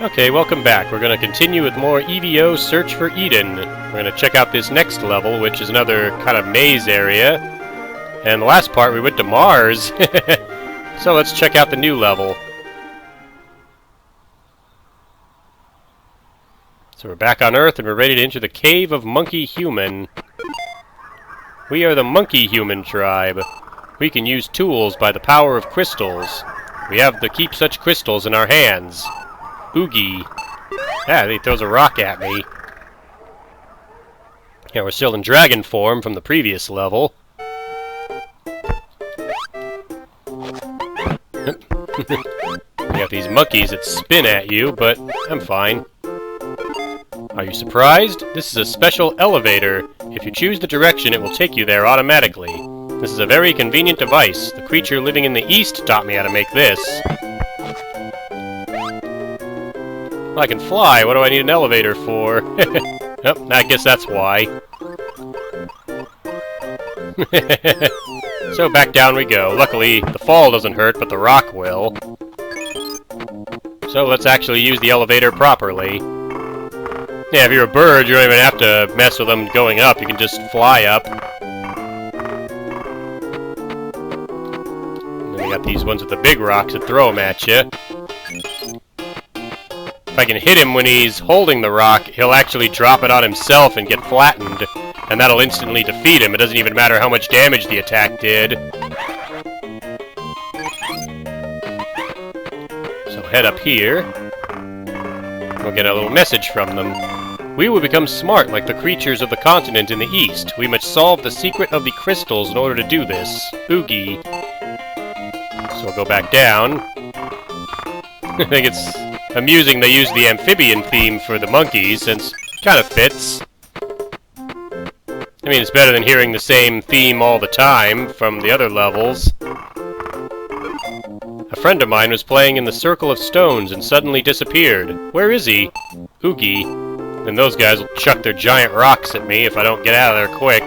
Okay, welcome back. We're going to continue with more E.V.O. Search for Eden. We're going to check out this next level, which is another kind of maze area. And the last part, we went to Mars. So let's check out the new level. So we're back on Earth, and we're ready to enter the Cave of Monkey Human. We are the Monkey Human tribe. We can use tools by the power of crystals. We have to keep such crystals in our hands. Oogie. Ah, he throws a rock at me. Yeah, we're still in dragon form from the previous level. You got these monkeys that spin at you, but I'm fine. Are you surprised? This is a special elevator. If you choose the direction, it will take you there automatically. This is a very convenient device. The creature living in the east taught me how to make this. Well, I can fly. What do I need an elevator for? Oh, I guess that's why. So back down we go. Luckily, the fall doesn't hurt, but the rock will. So let's actually use the elevator properly. Yeah, if you're a bird, you don't even have to mess with them going up. You can just fly up. And then we got these ones with the big rocks that throw them at you. If I can hit him when he's holding the rock, he'll actually drop it on himself and get flattened, and that'll instantly defeat him. It doesn't even matter how much damage the attack did. So head up here. We'll get a little message from them. We will become smart like the creatures of the continent in the east. We must solve the secret of the crystals in order to do this. Oogie. So we'll go back down. I think it's amusing they use the amphibian theme for the monkeys, since it kind of fits. I mean, it's better than hearing the same theme all the time from the other levels. A friend of mine was playing in the Circle of Stones and suddenly disappeared. Where is he? Oogie. And those guys will chuck their giant rocks at me if I don't get out of there quick.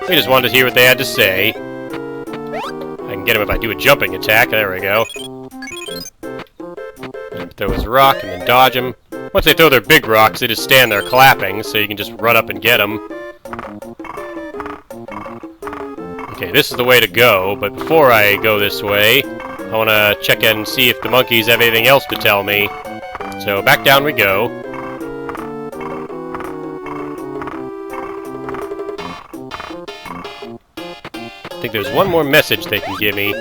We just wanted to hear what they had to say. I can get him if I do a jumping attack. There we go. Throw his rock and then dodge him. Once they throw their big rocks, they just stand there clapping, so you can just run up and get them. Okay, this is the way to go, but before I go this way, I want to check in and see if the monkeys have anything else to tell me. So back down we go. I think there's one more message they can give me.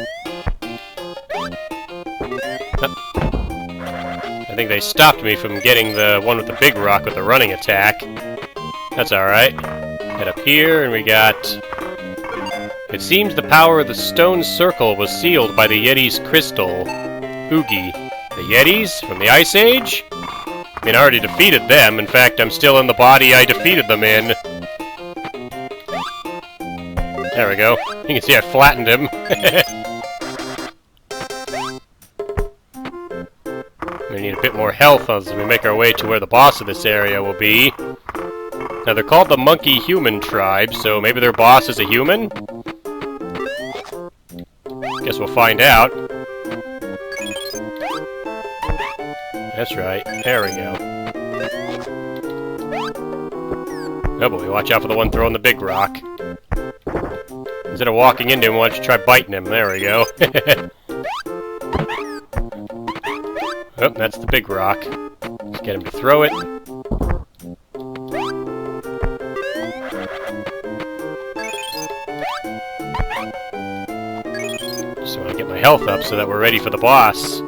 I think they stopped me from getting the one with the big rock with the running attack. That's alright. Head up here, and we got... It seems the power of the stone circle was sealed by the Yeti's crystal. Oogie. The Yetis? From the Ice Age? I mean, I already defeated them. In fact, I'm still in the body I defeated them in. There we go. You can see I flattened him. We need a bit more health as we make our way to where the boss of this area will be. Now, they're called the Monkey Human tribe, so maybe their boss is a human? Guess we'll find out. That's right. There we go. Oh boy, watch out for the one throwing the big rock. Instead of walking into him, why don't you try biting him? There we go. Oh, that's the big rock. Let's get him to throw it. Just want to get my health up so that we're ready for the boss.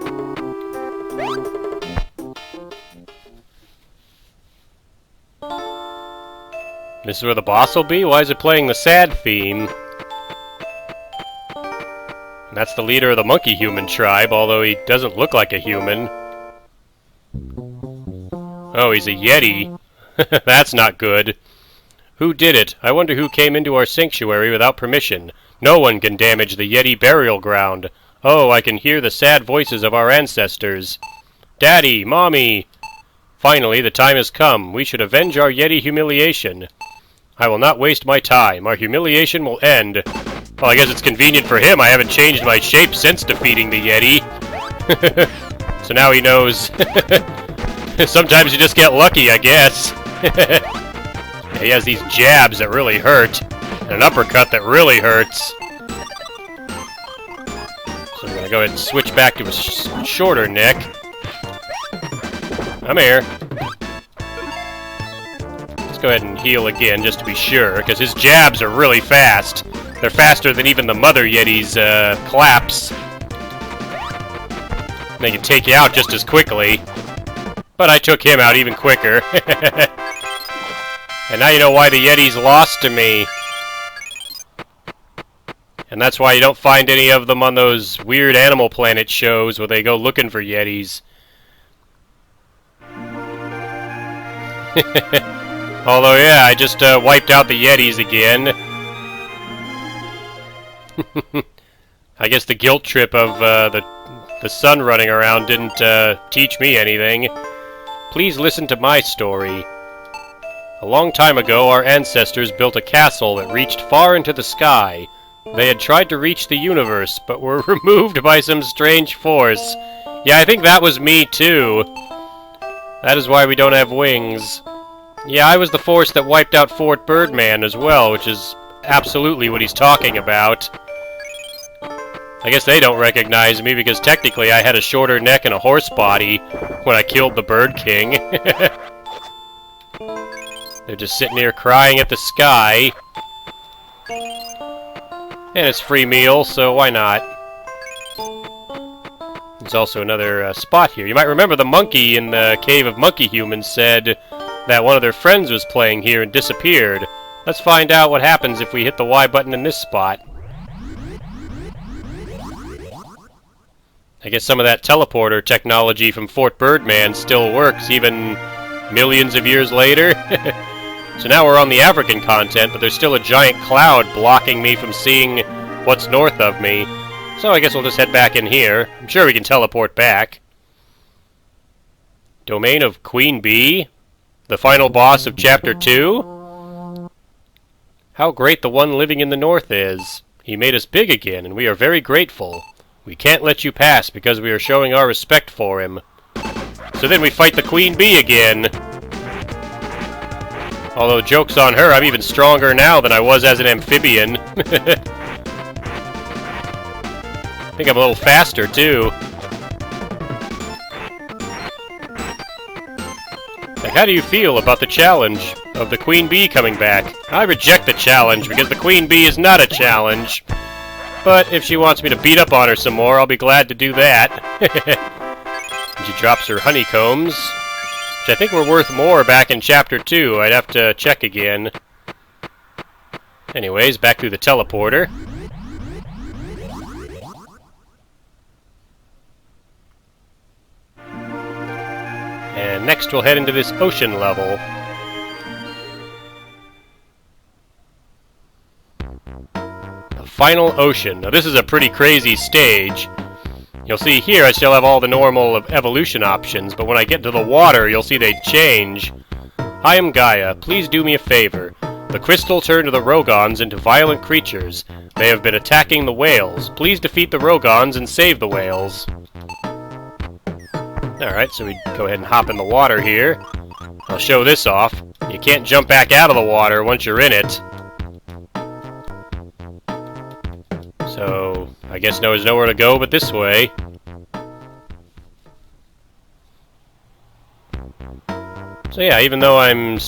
This is where the boss will be? Why is it playing the sad theme? And that's the leader of the Monkey Human tribe, although he doesn't look like a human. Oh, he's a Yeti. That's not good. Who did it? I wonder who came into our sanctuary without permission. No one can damage the Yeti burial ground. Oh, I can hear the sad voices of our ancestors. Daddy, Mommy! Finally, the time has come. We should avenge our Yeti humiliation. I will not waste my time. Our humiliation will end. Well, I guess it's convenient for him. I haven't changed my shape since defeating the Yeti. So now he knows. Sometimes you just get lucky, I guess. He has these jabs that really hurt, and an uppercut that really hurts. So I'm going to go ahead and switch back to a shorter neck. I'm here. Let's go ahead and heal again, just to be sure, because his jabs are really fast. They're faster than even the Mother Yeti's claps. They can take you out just as quickly. But I took him out even quicker. And now you know why the Yetis lost to me. And that's why you don't find any of them on those weird Animal Planet shows where they go looking for Yetis. Although, yeah, I just wiped out the Yetis again. I guess the guilt trip of the sun running around didn't teach me anything. Please listen to my story. A long time ago, our ancestors built a castle that reached far into the sky. They had tried to reach the universe, but were removed by some strange force. Yeah, I think that was me, too. That is why we don't have wings. Yeah, I was the force that wiped out Fort Birdman as well, which is absolutely what he's talking about. I guess they don't recognize me because technically I had a shorter neck and a horse body when I killed the Bird King. They're just sitting here crying at the sky. And it's free meal, so why not? There's also another spot here. You might remember the monkey in the Cave of Monkey Humans said that one of their friends was playing here and disappeared. Let's find out what happens if we hit the Y button in this spot. I guess some of that teleporter technology from Fort Birdman still works, even millions of years later. So now we're on the African continent, but there's still a giant cloud blocking me from seeing what's north of me. So I guess we'll just head back in here. I'm sure we can teleport back. Domain of Queen Bee? The final boss of Chapter 2? How great the one living in the north is. He made us big again, and we are very grateful. We can't let you pass because we are showing our respect for him. So then we fight the Queen Bee again. Although, joke's on her, I'm even stronger now than I was as an amphibian. I think I'm a little faster, too. Like, how do you feel about the challenge of the Queen Bee coming back? I reject the challenge because the Queen Bee is not a challenge. But if she wants me to beat up on her some more, I'll be glad to do that. And she drops her honeycombs, which I think were worth more back in Chapter 2. I'd have to check again. Anyways, back through the teleporter. And next we'll head into this ocean level. The final ocean. Now this is a pretty crazy stage. You'll see here I still have all the normal evolution options, but when I get to the water, you'll see they change. I am Gaia. Please do me a favor. The crystal turned the Rogons into violent creatures. They have been attacking the whales. Please defeat the Rogons and save the whales. Alright, so we go ahead and hop in the water here. I'll show this off. You can't jump back out of the water once you're in it. So, I guess there's nowhere to go but this way. So yeah, even though I can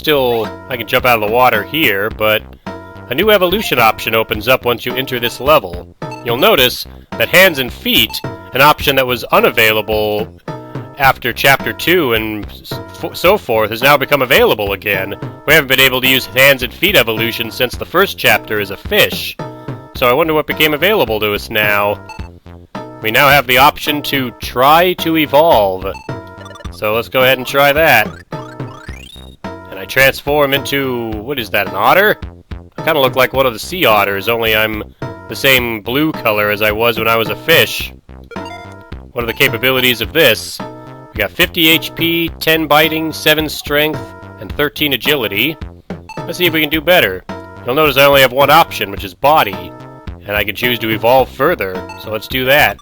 jump out of the water here, but a new evolution option opens up once you enter this level. You'll notice that hands and feet, an option that was unavailable after Chapter 2 and so forth, has now become available again. We haven't been able to use hands and feet evolution since the first chapter as a fish. So I wonder what became available to us now. We now have the option to try to evolve. So let's go ahead and try that. And I transform into, what is that, an otter? I kind of look like one of the sea otters, only I'm the same blue color as I was when I was a fish. What are the capabilities of this? We got 50 HP, 10 biting, 7 strength, and 13 agility. Let's see if we can do better. You'll notice I only have one option, which is body. And I can choose to evolve further, so let's do that.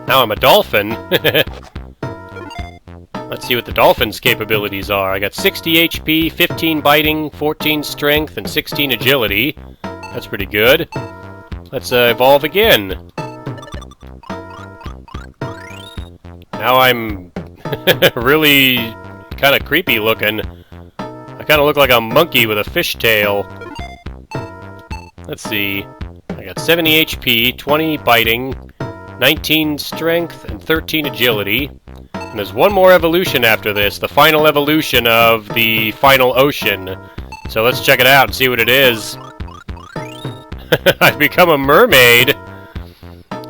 Now I'm a dolphin. Let's see what the dolphin's capabilities are. I got 60 HP, 15 biting, 14 strength, and 16 agility. That's pretty good. Let's evolve again. Now I'm really kind of creepy looking. I kind of look like a monkey with a fish tail. Let's see. I got 70 HP, 20 biting, 19 strength, and 13 agility. And there's one more evolution after this, the final evolution of the final ocean. So let's check it out and see what it is. I've become a mermaid!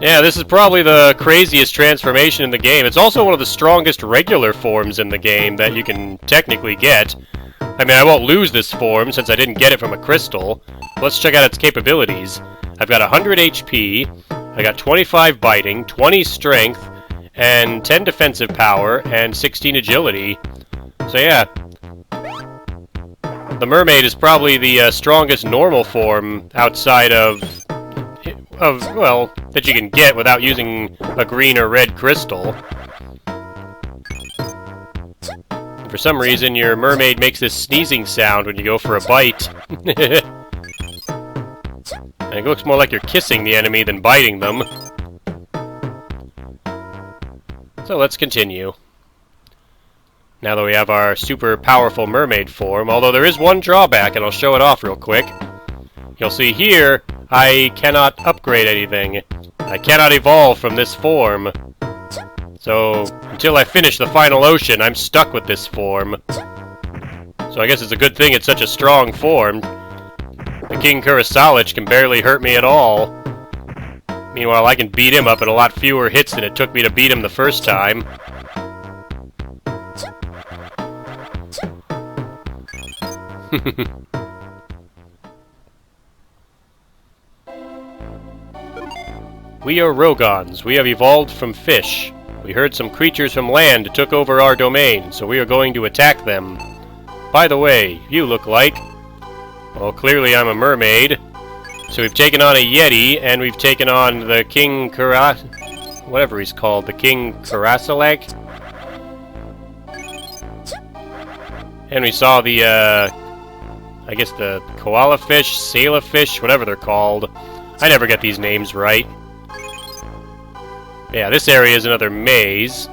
Yeah, this is probably the craziest transformation in the game. It's also one of the strongest regular forms in the game that you can technically get. I mean, I won't lose this form since I didn't get it from a crystal. Let's check out its capabilities. I've got 100 HP, I got 25 biting, 20 strength, and 10 defensive power, and 16 agility. So yeah, the mermaid is probably the strongest normal form outside of, well, that you can get without using a green or red crystal. For some reason, your mermaid makes this sneezing sound when you go for a bite. And it looks more like you're kissing the enemy than biting them. So let's continue. Now that we have our super powerful mermaid form, although there is one drawback, and I'll show it off real quick. You'll see here, I cannot upgrade anything. I cannot evolve from this form. So, until I finish the final ocean, I'm stuck with this form. So I guess it's a good thing it's such a strong form. The King Kurosalich can barely hurt me at all. Meanwhile, I can beat him up in a lot fewer hits than it took me to beat him the first time. We are Rogons. We have evolved from fish. We heard some creatures from land took over our domain, so we are going to attack them. By the way, you look like... Well, clearly I'm a mermaid. So we've taken on a Yeti, and we've taken on the King whatever he's called, the King Kurosalich. And we saw the, I guess the koala fish, sailorfish, whatever they're called. I never get these names right. Yeah, this area is another maze.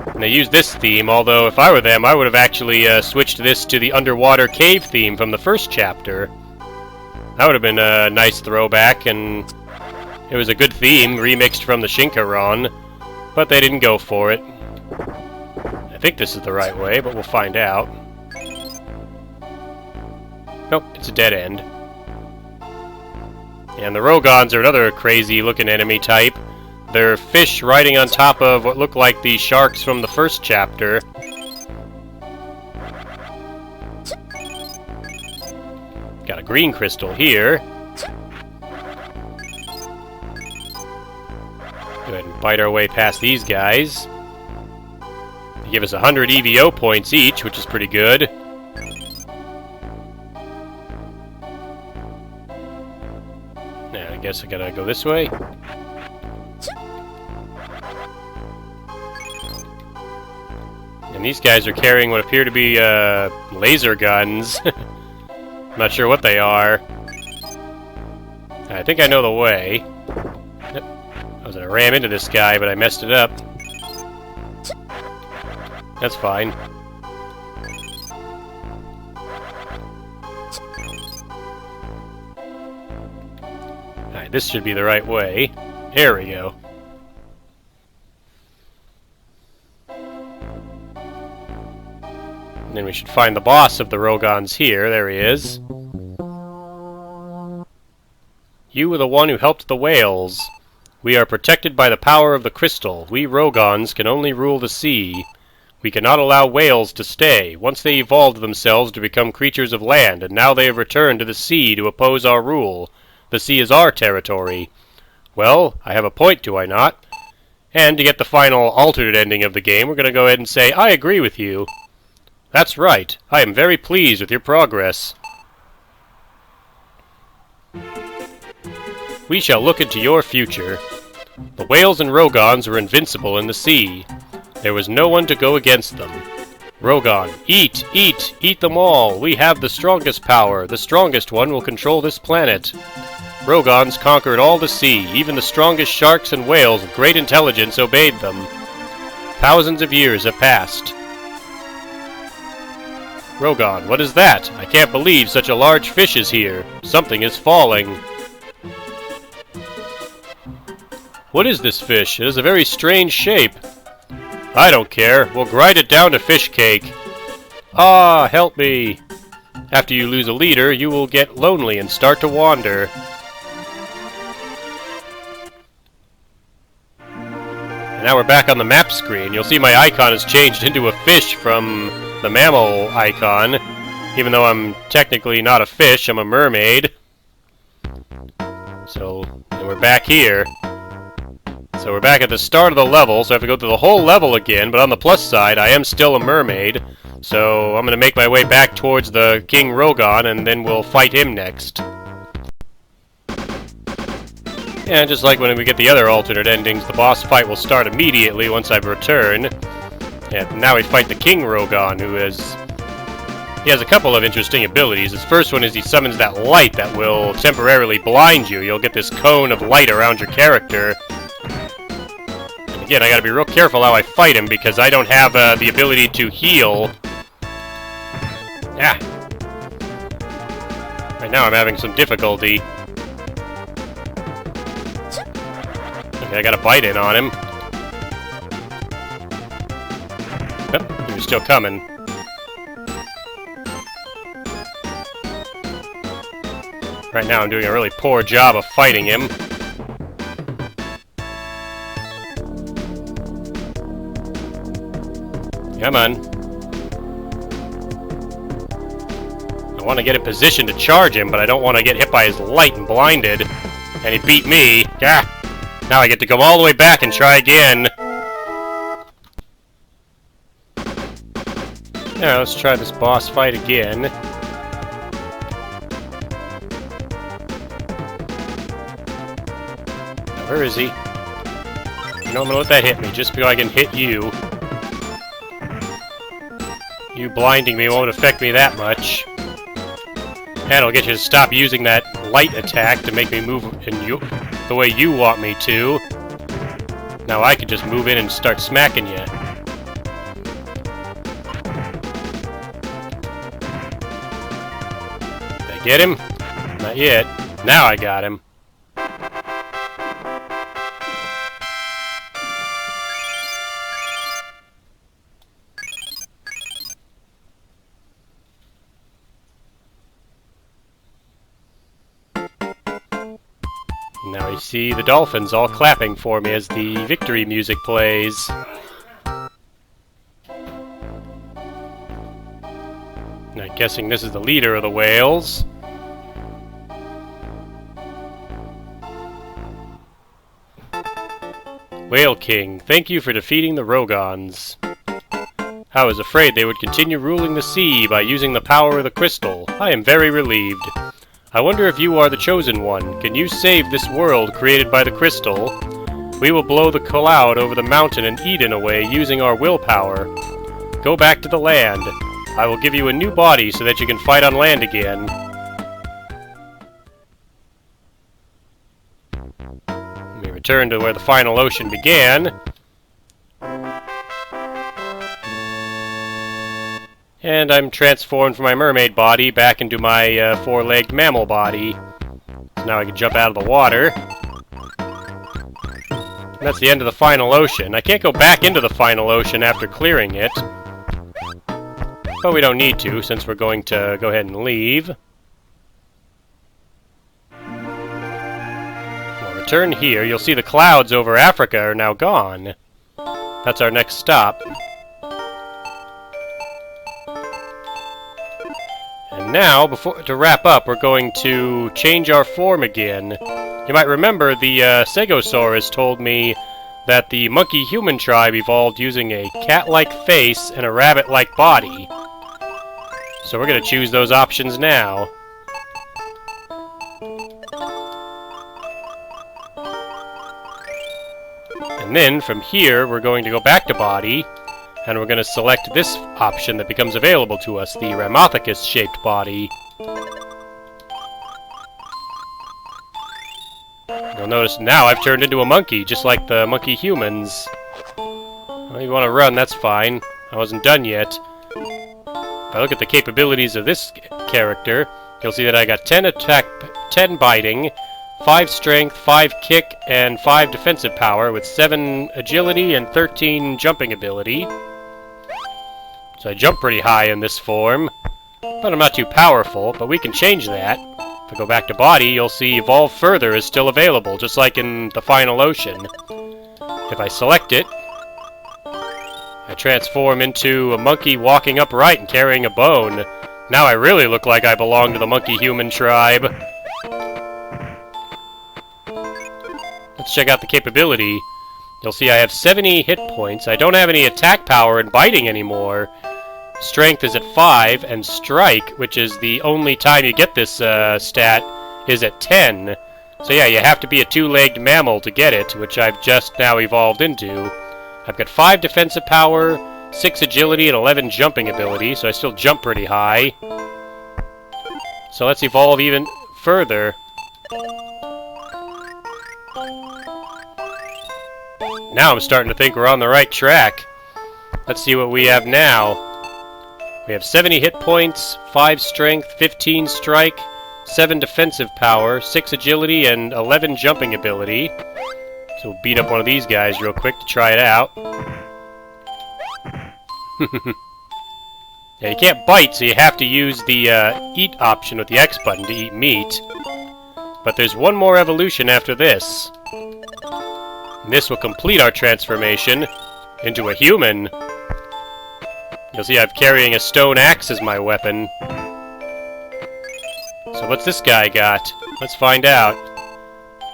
And they use this theme, although if I were them, I would have actually switched this to the underwater cave theme from the first chapter. That would have been a nice throwback, and it was a good theme, remixed from the Shinkaron, but they didn't go for it. I think this is the right way, but we'll find out. Nope, it's a dead end. And the Rogons are another crazy-looking enemy type. They're fish riding on top of what look like the sharks from the first chapter. Got a green crystal here. Go ahead and bite our way past these guys. They give us 100 E.V.O points each, which is pretty good. Now, I guess I gotta go this way. And these guys are carrying what appear to be laser guns. I'm not sure what they are. I think I know the way. Yep. I was gonna ram into this guy, but I messed it up. That's fine. Alright, this should be the right way. There we go. And then we should find the boss of the Rogons here. There he is. You were the one who helped the whales. We are protected by the power of the crystal. We Rogons can only rule the sea. We cannot allow whales to stay. Once they evolved themselves to become creatures of land, and now they have returned to the sea to oppose our rule. The sea is our territory. Well, I have a point, do I not? And to get the final alternate ending of the game, we're going to go ahead and say, I agree with you. That's right. I am very pleased with your progress. We shall look into your future. The whales and Rogons were invincible in the sea. There was no one to go against them. Rogon, eat, eat, eat them all. We have the strongest power. The strongest one will control this planet. Rogons conquered all the sea. Even the strongest sharks and whales of great intelligence obeyed them. Thousands of years have passed. Rogon, what is that? I can't believe such a large fish is here. Something is falling. What is this fish? It has a very strange shape. I don't care. We'll grind it down to fish cake. Ah, help me. After you lose a leader, you will get lonely and start to wander. And now we're back on the map screen. You'll see my icon has changed into a fish from the mammal icon. Even though I'm technically not a fish, I'm a mermaid. So, and we're back here. So we're back at the start of the level, so I have to go through the whole level again, but on the plus side, I am still a mermaid. So I'm going to make my way back towards the King Rogon, and then we'll fight him next. And just like when we get the other alternate endings, the boss fight will start immediately once I return. And now we fight the King Rogon, who he has a couple of interesting abilities. His first one is he summons that light that will temporarily blind you. You'll get this cone of light around your character. And again, I gotta be real careful how I fight him because I don't have the ability to heal. Ah! Right now I'm having some difficulty. Okay, I gotta bite in on him. Yep, he was still coming. Right now I'm doing a really poor job of fighting him. Come on. I want to get in position to charge him, but I don't want to get hit by his light and blinded. And he beat me. Gah! Now I get to come all the way back and try again. Now let's try this boss fight again. Where is he? You know, I'm gonna let that hit me, just so I can hit you. You blinding me won't affect me that much. And it'll get you to stop using that light attack to make me move in the way you want me to. Now I can just move in and start smacking you. Did I get him? Not yet. Now I got him. Now I see the dolphins all clapping for me as the victory music plays. I'm guessing this is the leader of the whales. Whale King, thank you for defeating the Rogons. I was afraid they would continue ruling the sea by using the power of the crystal. I am very relieved. I wonder if you are the chosen one. Can you save this world created by the crystal? We will blow the cloud over the mountain and Eden away using our willpower. Go back to the land. I will give you a new body so that you can fight on land again. Let me return to where the final ocean began. And I'm transformed from my mermaid body back into my four-legged mammal body. So now I can jump out of the water. And that's the end of the final ocean. I can't go back into the final ocean after clearing it. But we don't need to, since we're going to go ahead and leave. We'll return here. You'll see the clouds over Africa are now gone. That's our next stop. And now, to wrap up, we're going to change our form again. You might remember the Stegosaurus told me that the monkey-human tribe evolved using a cat-like face and a rabbit-like body. So we're going to choose those options now. And then, from here, we're going to go back to body, and we're going to select this option that becomes available to us, the Ramothecus-shaped body. You'll notice now I've turned into a monkey, just like the monkey humans. Well, you want to run, that's fine. I wasn't done yet. If I look at the capabilities of this character, you'll see that I got 10 attack, 10 biting, 5 strength, 5 kick, and 5 defensive power, with 7 agility and 13 jumping ability. So I jump pretty high in this form, but I'm not too powerful, but we can change that. If I go back to body, you'll see Evolve Further is still available, just like in the Final Ocean. If I select it, I transform into a monkey walking upright and carrying a bone. Now I really look like I belong to the monkey-human tribe. Let's check out the capability. You'll see I have 70 hit points. I don't have any attack power and biting anymore. Strength is at 5, and Strike, which is the only time you get this stat, is at 10. So yeah, you have to be a two-legged mammal to get it, which I've just now evolved into. I've got 5 defensive power, 6 agility, and 11 jumping ability, so I still jump pretty high. So let's evolve even further. Now I'm starting to think we're on the right track. Let's see what we have now. We have 70 hit points, 5 strength, 15 strike, 7 defensive power, 6 agility, and 11 jumping ability. So we'll beat up one of these guys real quick to try it out. Yeah, you can't bite, so you have to use the eat option with the X button to eat meat. But there's one more evolution after this. And this will complete our transformation into a human. You'll see I'm carrying a stone axe as my weapon. So what's this guy got? Let's find out.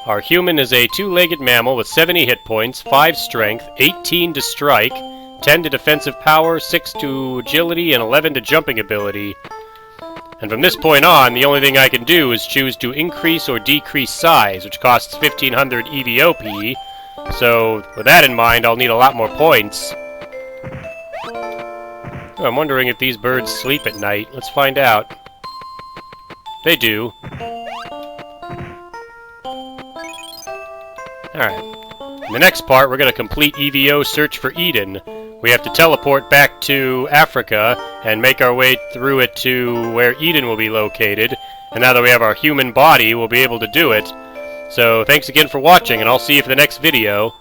Our human is a two-legged mammal with 70 hit points, 5 strength, 18 to strike, 10 to defensive power, 6 to agility, and 11 to jumping ability. And from this point on, the only thing I can do is choose to increase or decrease size, which costs 1500 E.V.O. So, with that in mind, I'll need a lot more points. Oh, I'm wondering if these birds sleep at night. Let's find out. They do. Alright. In the next part, we're going to complete E.V.O. Search for Eden. We have to teleport back to Africa and make our way through it to where Eden will be located. And now that we have our human body, we'll be able to do it. So, thanks again for watching, and I'll see you for the next video.